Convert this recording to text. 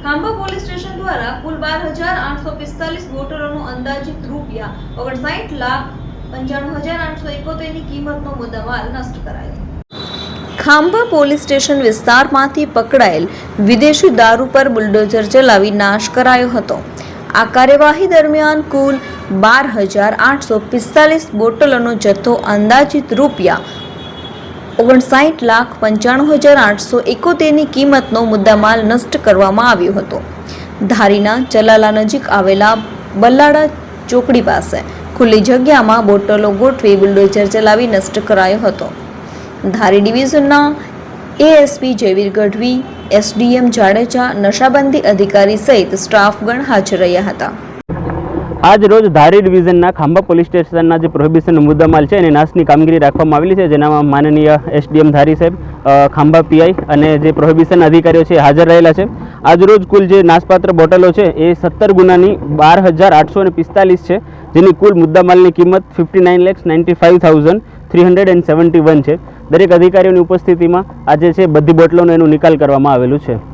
Khambha police station દ્વારા કુલ 12,845 બોટલોનો અંદાજિત રૂપિયા 59,95,871 ની કિંમતનો મુદ્દામાલ નષ્ટ કરાયો. ખાંભા પોલીસ સ્ટેશન વિસ્તારમાંથી પકડાયેલ વિદેશી દારૂ પર બુલડોઝર ચલાવી નાશ કરાયો હતો. આ કાર્યવાહી દરમિયાન કુલ 12,845 બોટલોનો જથ્થો અંદાજિત રૂપિયા 59,95,871 ની કિંમતનો મુદ્દામાલ નષ્ટ કરવામાં આવ્યો હતો. ધારીના ચલાલા નજીક આવેલા બલ્લાડા ચોકડી પાસે ખુલ્લી જગ્યામાં બોટલો ગોઠવી બુલડોઝર ચલાવી નષ્ટ કરાયો હતો. ધારી ડિવિઝનના એએસપી જયવીર ગઢવી, એસડીએમ જાડેજા, નશાબંધી અધિકારી સહિત સ્ટાફગણ હાજર રહ્યા હતા. આજ રોજ ધારી ડિવિઝનના ખાંભા પોલીસ સ્ટેશનના જે પ્રોહિબિશનનો મુદ્દામાલ છે એની નાશની કામગીરી રાખવામાં આવેલી છે, જેનામાં માનનીય એસડીએમ ધારી સાહેબ, ખાંભા પીઆઈ અને જે પ્રોહિબિશન અધિકારીઓ છે હાજર રહેલા છે. આજ રોજ કુલ જે નાશપાત્ર બોટલો છે એ 17 ગુનાની 12,845 છે, જેની કુલ મુદ્દામાલની કિંમત 59,95,371 છે. દરેક અધિકારીઓની ઉપસ્થિતિમાં આજે છે બધી બોટલોનો એનું નિકાલ કરવામાં આવેલું છે.